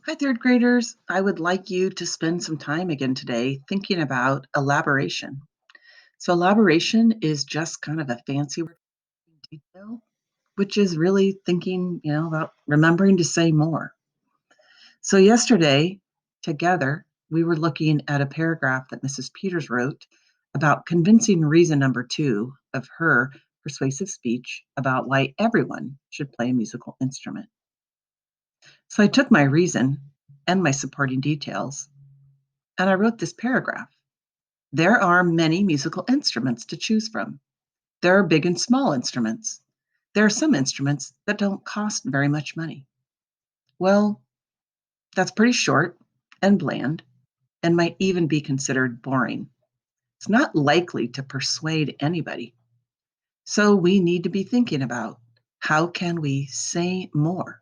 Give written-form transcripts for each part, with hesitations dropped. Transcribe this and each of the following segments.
Hi, third graders. I would like you to spend some time again today thinking about elaboration. So, elaboration is just kind of a fancy word for detail, which is really thinking, about remembering to say more. So, yesterday, together, we were looking at a paragraph that Mrs. Peters wrote about convincing reason number two of her persuasive speech about why everyone should play a musical instrument. So, I took my reason and my supporting details and I wrote this paragraph. There are many musical instruments to choose from. There are big and small instruments. There are some instruments that don't cost very much money. Well, that's pretty short and bland and might even be considered boring. It's not likely to persuade anybody. So we need to be thinking about how can we say more?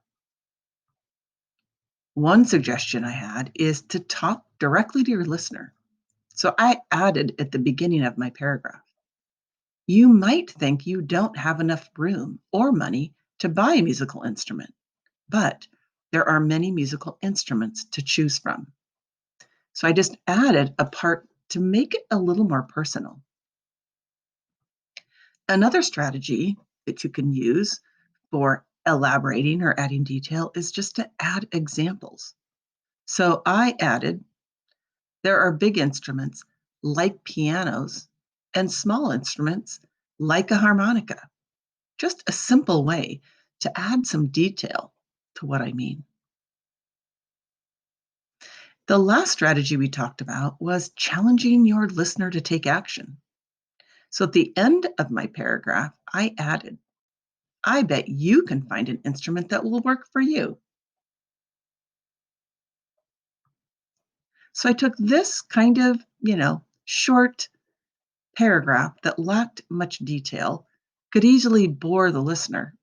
One suggestion I had is to talk directly to your listener. So I added at the beginning of my paragraph, you might think you don't have enough room or money to buy a musical instrument, but there are many musical instruments to choose from. So I just added a part to make it a little more personal. Another strategy that you can use for elaborating or adding detail is just to add examples. So I added, there are big instruments like pianos and small instruments like a harmonica. Just a simple way to add some detail to what I mean. The last strategy we talked about was challenging your listener to take action. So at the end of my paragraph, I added, I bet you can find an instrument that will work for you. So I took this kind of, short paragraph that lacked much detail, could easily bore the listener.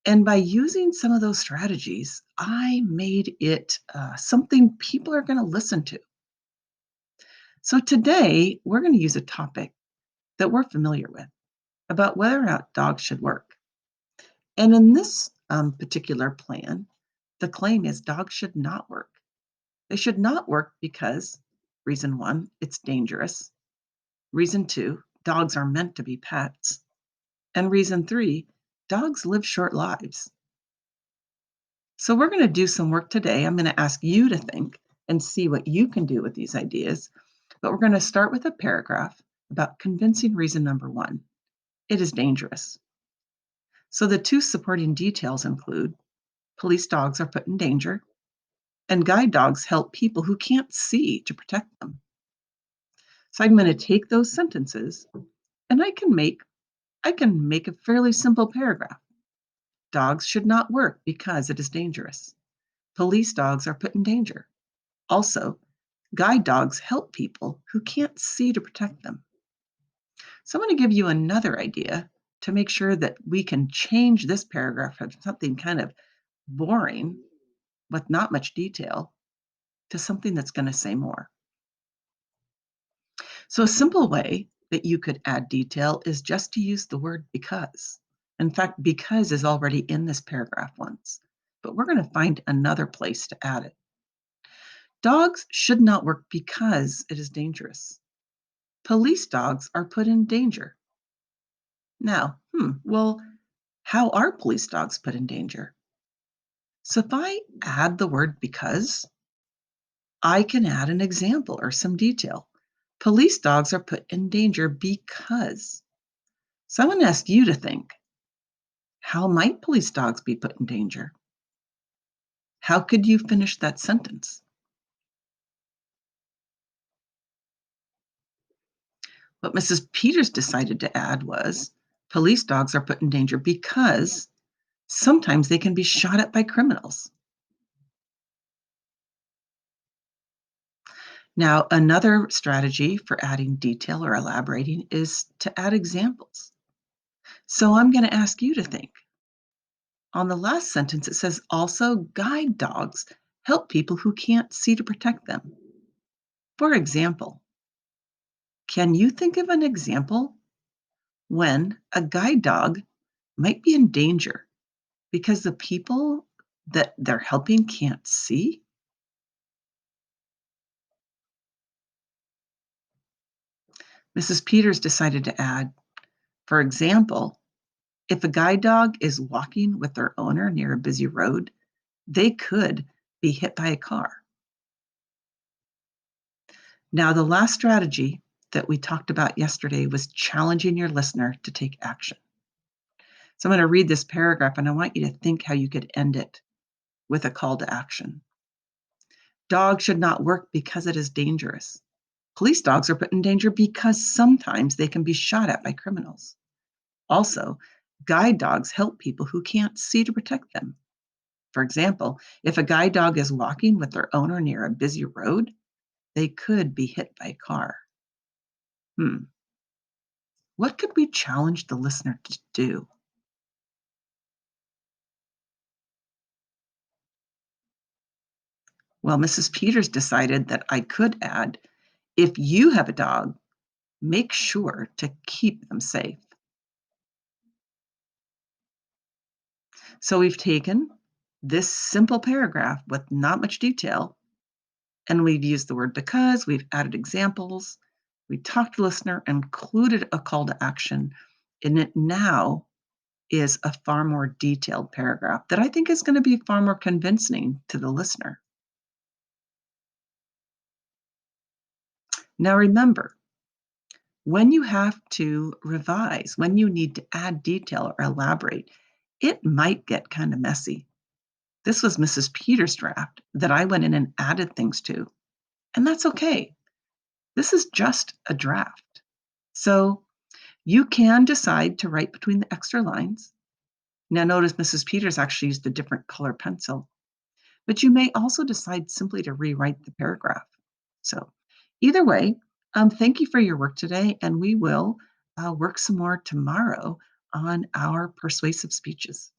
And by using some of those strategies, I made it something people are going to listen to. So today, we're going to use a topic that we're familiar with about whether or not dogs should work. And in this particular plan, the claim is dogs should not work. They should not work because, reason one, it's dangerous. Reason two, dogs are meant to be pets. And reason three, dogs live short lives. So we're going to do some work today. I'm going to ask you to think and see what you can do with these ideas. But we're going to start with a paragraph about convincing reason number one. It is dangerous. So the two supporting details include police dogs are put in danger, and guide dogs help people who can't see to protect them. So I'm going to take those sentences and I can make a fairly simple paragraph. Dogs should not work because it is dangerous. Police dogs are put in danger. Also, guide dogs help people who can't see to protect them. So I'm going to give you another idea to make sure that we can change this paragraph from something kind of boring with not much detail to something that's going to say more. So a simple way that you could add detail is just to use the word because. In fact, because is already in this paragraph once, but we're going to find another place to add it. Dogs should not work because it is dangerous. Police dogs are put in danger. Now, well, how are police dogs put in danger? So if I add the word because, I can add an example or some detail. Police dogs are put in danger because. So I'm going to ask you to think, how might police dogs be put in danger? How could you finish that sentence? What Mrs. Peters decided to add was, police dogs are put in danger because sometimes they can be shot at by criminals. Now, another strategy for adding detail or elaborating is to add examples. So I'm going to ask you to think. On the last sentence, it says also guide dogs help people who can't see to protect them. For example, can you think of an example when a guide dog might be in danger because the people that they're helping can't see? Mrs. Peters decided to add, for example, if a guide dog is walking with their owner near a busy road, they could be hit by a car. Now, the last strategy that we talked about yesterday was challenging your listener to take action. So I'm going to read this paragraph and I want you to think how you could end it with a call to action. Dogs should not work because it is dangerous. Police dogs are put in danger because sometimes they can be shot at by criminals. Also, guide dogs help people who can't see to protect them. For example, if a guide dog is walking with their owner near a busy road, they could be hit by a car. Hmm. What could we challenge the listener to do? Well, Mrs. Peters decided that I could add, if you have a dog, make sure to keep them safe. So we've taken this simple paragraph with not much detail, and we've used the word because, we've added examples, we talked to the listener, included a call to action, and it now is a far more detailed paragraph that I think is going to be far more convincing to the listener. Now, remember, when you have to revise, when you need to add detail or elaborate, it might get kind of messy. This was Mrs. Peters' draft that I went in and added things to, and that's okay. This is just a draft. So you can decide to write between the extra lines. Now, notice Mrs. Peters actually used a different color pencil, but you may also decide simply to rewrite the paragraph. So, either way, thank you for your work today, and we will work some more tomorrow on our persuasive speeches.